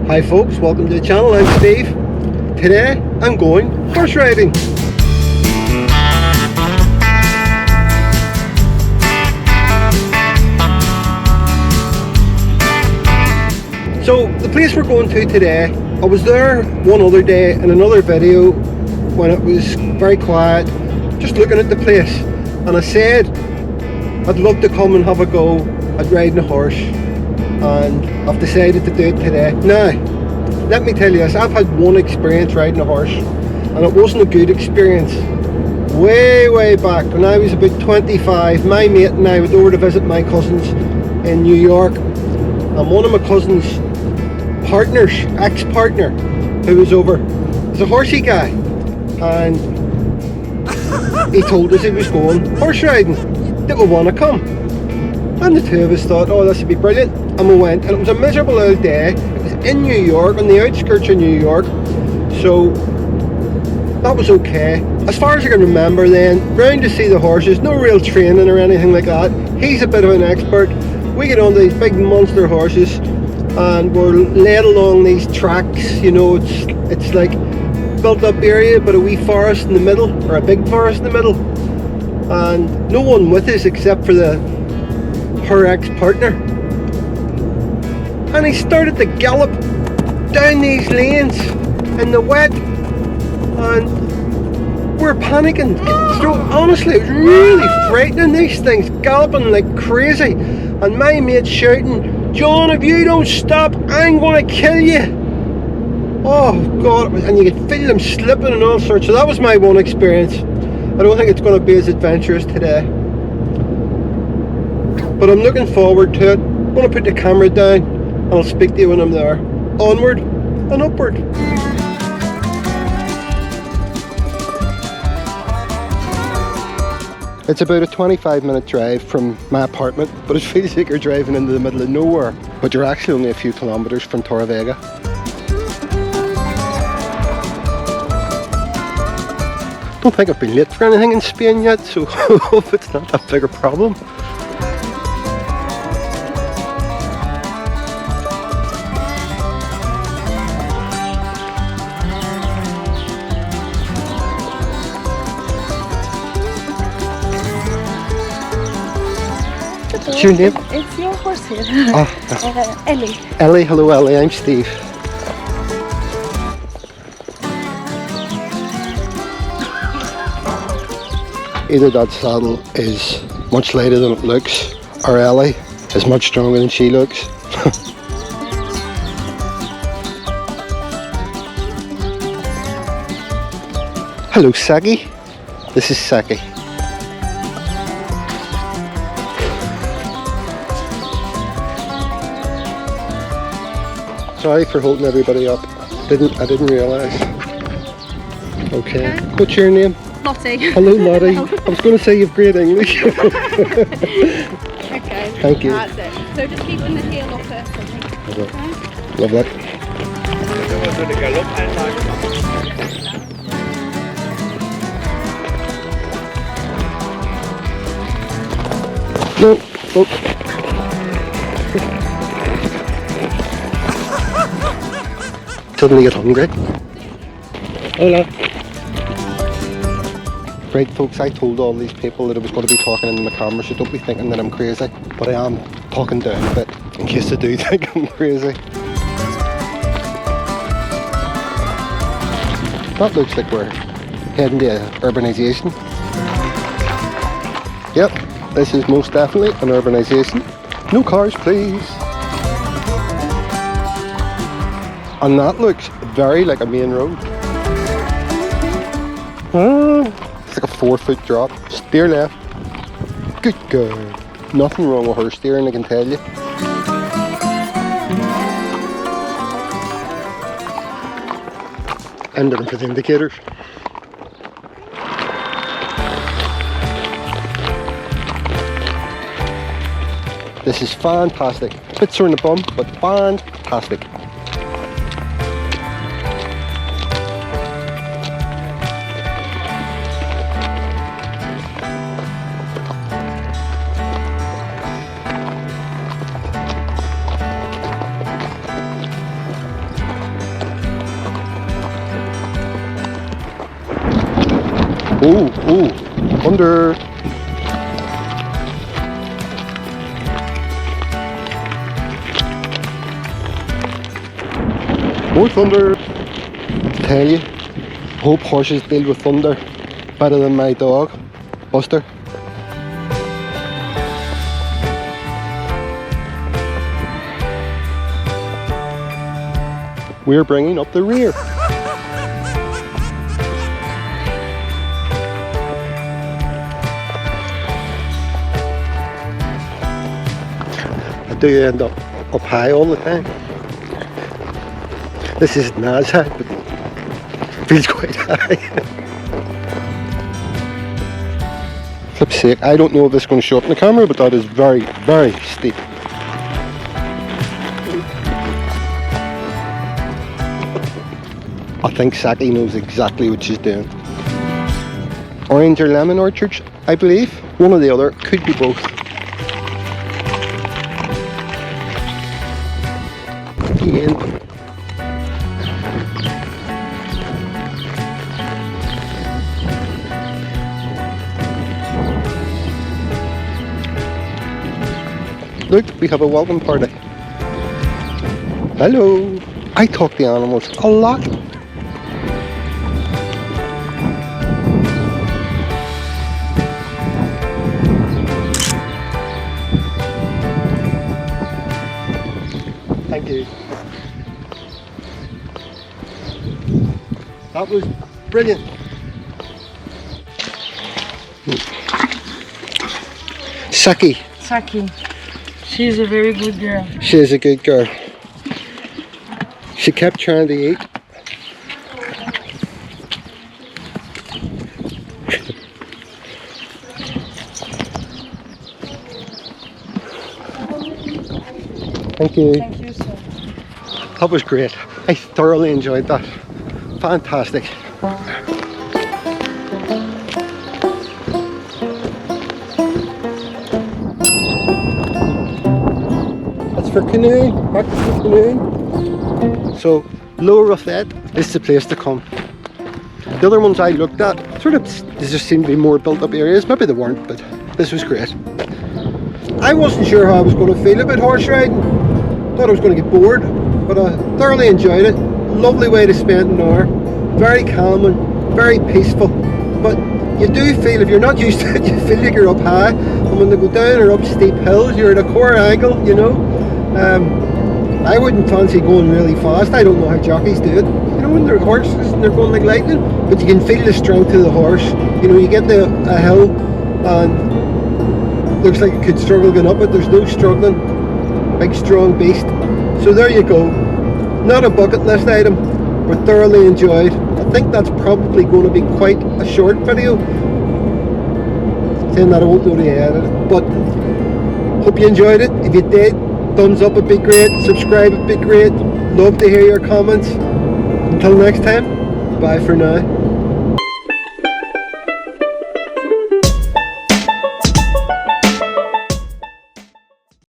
Hi folks, welcome to the channel. I'm Steve. Today I'm going horse riding. So the place we're going to today, I was there one other day in another video when it was very quiet, just looking at the place, and I said I'd love to come and have a go at riding a horse, and I've decided to do it today. Now, let me tell you this, I've had one experience riding a horse, and it wasn't a good experience. Way back when I was about 25, my mate and I went over to visit my cousins in New York, and one of my cousins' partners, ex-partner, who was over, was a horsey guy, and he told us he was going horse riding, that we want to come, and the two of us thought, oh, this would be brilliant, and we went, and it was a miserable old day. It was in New York, on the outskirts of New York, so that was okay. As far as I can remember then, round to see the horses, no real training or anything like that. He's a bit of an expert. We get on these big monster horses and we're led along these tracks, you know, it's like built up area but a wee forest in the middle, or a big forest in the middle, and no one with us except for her ex-partner, and he started to gallop down these lanes in the wet, and we're panicking. So honestly, it was really frightening, these things galloping like crazy, and my mate's shouting, "John, if you don't stop, I'm going to kill you." Oh God, and you could feel them slipping and all sorts. So that was my one experience. I don't think it's going to be as adventurous today, but I'm looking forward to it. I'm going to put the camera down and I'll speak to you when I'm there. Onward and upward. It's about a 25-minute drive from my apartment, but it feels like you're driving into the middle of nowhere. But you're actually only a few kilometres from Torrevieja. Don't think I've been late for anything in Spain yet, so I hope it's not that big a problem. What's your name? It's your horse here. Ellie. Ellie, hello Ellie, I'm Steve. Either that saddle is much lighter than it looks, or Ellie is much stronger than she looks. Hello Sagi, this is Sagi. Sorry for holding everybody up. I didn't realise. Okay. What's your name? Lottie. Hello Lottie. I was going to say you've great English. Okay. Thank you. That's it. So just keeping the heel up first, I think. Okay. Lovely. No. Oh. Suddenly get hungry. Hola. Right folks, I told all these people that I was going to be talking into my camera, so don't be thinking that I'm crazy, but I am talking down a bit in case they do think I'm crazy. That looks like we're heading to urbanisation. Yep, this is most definitely an urbanisation. No cars please. And that looks very like a main road. It's like a 4-foot drop. Steer left. Good girl. Nothing wrong with her steering, I can tell you. And looking for the indicators. This is fantastic. A bit sore in the bum, but fantastic. Oh, oh, under. More thunder. Tell you, hope horses deal with thunder better than my dog, Buster. We're bringing up the rear. I do end up high all the time. This is Nas high, but it feels quite high. Flip's sake, I don't know if this is going to show up in the camera, but that is very, very steep. I think Saki knows exactly what she's doing. Orange or lemon orchards, I believe. One or the other, could be both. Again. Look, we have a welcome party. Hello. I talk to animals a lot. Thank you. That was brilliant. Saki. Saki. She's a very good girl. She is a good girl. She kept trying to eat. Thank you. Thank you, sir. That was great. I thoroughly enjoyed that. Fantastic. That's for canoeing. Back to the canoeing. So, Lower Ruffet is the place to come. The other ones I looked at, sort of, there just seemed to be more built up areas. Maybe they weren't, but this was great. I wasn't sure how I was going to feel about horse riding. Thought I was going to get bored, but I thoroughly enjoyed it. Lovely way to spend an hour. Very calming, very peaceful. But you do feel, if you're not used to it, you feel like you're up high. And when they go down or up steep hills, you're at a quarter angle, you know. I wouldn't fancy going really fast. I don't know how jockeys do it. You know, when they're horses and they're going like lightning, but you can feel the strength of the horse. You know, you get to a hill and looks like it could struggle going up it. There's no struggling. Big strong beast. So there you go. Not a bucket list item, but thoroughly enjoyed. I think that's probably going to be quite a short video. Saying that I won't know the edit it, but hope you enjoyed it. If you did, thumbs up would be great. Subscribe would be great. Love to hear your comments. Until next time, bye for now.